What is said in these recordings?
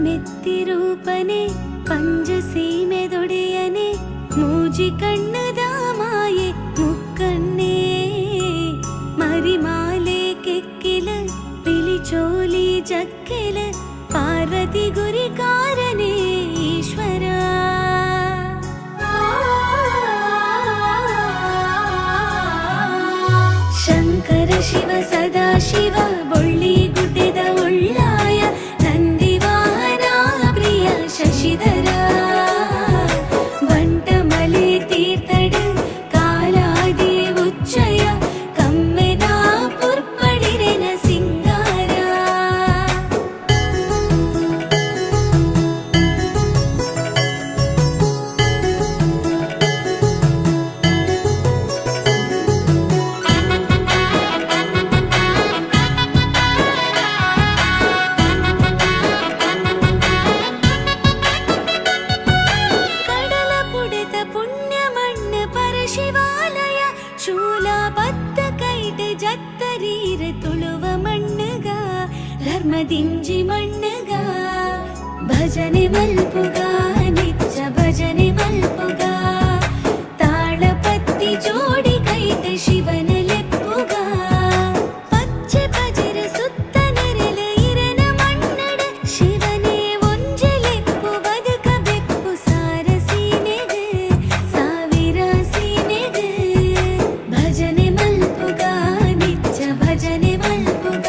ಭಸ್ಮಮೆತ್ತಿರೂಪನೆ ಪಂಚಸೀಮೆದೊಡೆಯನೆ ಮೂಜಿ ಕಣ್ಣದ ಮಾಯೆ ಮುಕ್ಕಣ್ಣೇ ಮರಿಮಾಲೆ ಕೆಕ್ಕಿಲ ಪಿಲಿಚೋಲಿ ಜಕ್ಕೆಲ ಪಾರ್ವತಿ ಗುರಿಕಾರನೇ ಈಶ್ವರ ಶಂಕರ ಶಿವ ಸದಾಶಿವ ಬೊಳ್ಳಿ ಗುಡ್ಡೆದ ಒಳ್ಳಾಯ ನಂದಿವಾಹನ ಪ್ರಿಯ ಶಶಿಧರ ಬಂಟಮಲೆ ತೀರ್ಥಡ ಕಾಲಾದಿ ಉಚ್ಚಯ ಕಮ್ಮೆನ ಪುರ್ಪಡಿರೆನ ಸಿಂಗಾರ ಶಿವಾಲಯ ಶೂಲ ಬದ್ಧ ಕೈಟ ಜತ್ತರೀರ ತುಳುವ ಮಣ್ಣಗ ಧರ್ಮದಿಂಜಿ ಮಣ್ಣಗ ಭಜನೆ ಮಲ್ಪುಗ ನಿತ್ಯ ಭಜನೆ ಮಲ್ಪುಗ ತಾಳಪತ್ತಿ ಜೋಡಿ ಕೈಟ ಶಿವನ ಲೆಪ್ಪುಗ ಪಚ್ಚೆ ಪಜರ ಸುತ್ತ ನೆರಲ ಇರನ ಮಣ್ಣಡ ಶಿವನೇ ಒಂಜೆ ಲೆಪ್ಪು ಬದುಕ ಬೆಪ್ಪು ಸಾರ ಸೀಮೆಗ ಸಾವಿರ ಭಜನೆ ಮಲ್ಪುಗ ನಿತ್ಯ ಭಜನೆ ಮಲ್ಪುಗ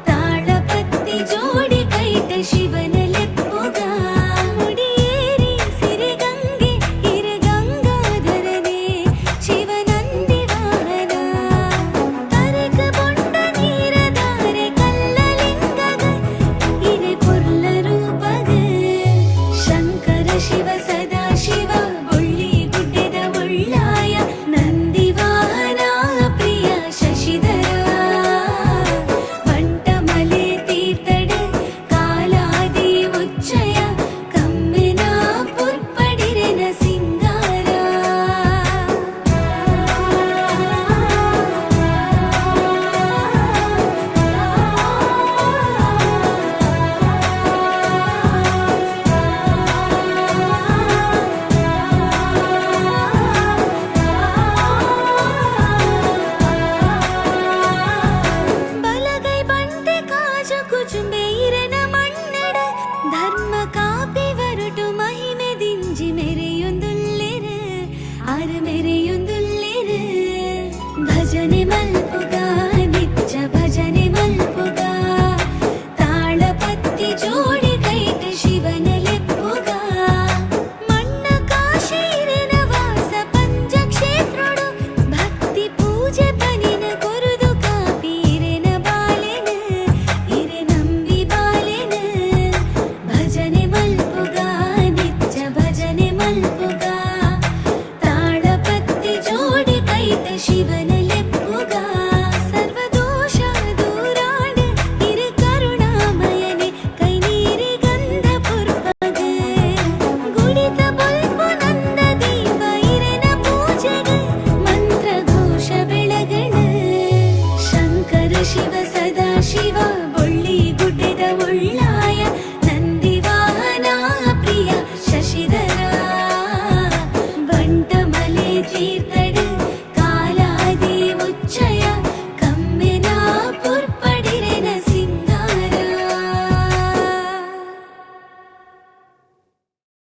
ತಾಳಪತ್ತಿ ಜೋಡಿ ಕೈಟ ಶಿವನ ಲೆಪ್ಪುಗ ಮುಡಿಯೇರಿ ಸಿರಿಗಂಗೆ ಇರಗಂಗಾಧರನೇ ಶಿವನಂದಿ ವಾಹನ ತರಕ ಬೊಂಡ ನೀರಧಾರೆ ಕಲ್ಲಲಿಂಗಗ ಇರೆ ಪೊರ್ಲ ರೂಪಗ ಶಂಕರ ಶಿವ ಸದಾಶಿವ ಬೊಳ್ಳಿ ಗುಡ್ಡೆದ ಒಳ್ಳಾಯ ನಂದಿವಾಹನ ಪ್ರಿಯ ಶಶಿಧರ ಬಂಟಮಲೆ ತೀರ್ಥಡ ಕಾಲಾದಿ ಉಚ್ಚಯ ಕಮ್ಮೆನ ಪುರ್ಪಡಿರೆನ ಸಿಂಗಾರ ಬಲಗೈ ಬಂಟೆ ಕಾಜ ಕುಚುಂಬೆ ಇರನ ಮಣ್ಣಡ ಧರ್ಮ ಕಾಪಿ ವರುಟು ಮಹಿಮೆ ದಿಂಜಿ ಮೆರೆಯೊಂದುಲ್ಲೆರ ಆರ ಮೆರೆಯೊಂದುಲ್ಲೆರ ಭಜನೆ ಮಲ್ಪುಗ ನಿತ್ಯ ಭಜನೆ ಮಲ್ಪುಗ ತಾಳಪತ್ತಿ ಜೋಡಿ ಕೈಟ ಶಿವನ ಲೆಪ್ಪುಗ ಮಣ್ಣ ಕಾಶಿ ಇರೆನ ವಾಸ ಪಂಚಕ್ಷೇತ್ರಡು ಭಕ್ತಿ ಪೂಜೆ ಪನಿನ ಕೊರುದು ಕಾಪಿ ಇರೆನ ಬಾಲೆನ ಇರೆ ನಂಬಿ ಬಾಲೆನ ಭಜನೆ ಮಲ್ಪುಗ ನಿತ್ಯ ಭಜನೆ ಮಲ್ಪುಗ ತಾಳಪತ್ತಿ ಜೋಡಿ ಕೈಟ ಶಿವನ ಲೆಪ್ಪುಗ ಸರ್ವದೋಷ ದೂರಾಣ ಇರು ಕರುಣಾಮಯನೆ ಕೈ ನೀರಿ ಗಂಧ ಪುರ್ಪಗ ಗುಡಿತ ಬಲ್ಪು ನಂದ ದೀಪ ಇರೆನ ಪೂಜೆಗ ಮಂತ್ರ ಘೋಷ ಬೆಳಗಣ ಶಂಕರ ಶಿವ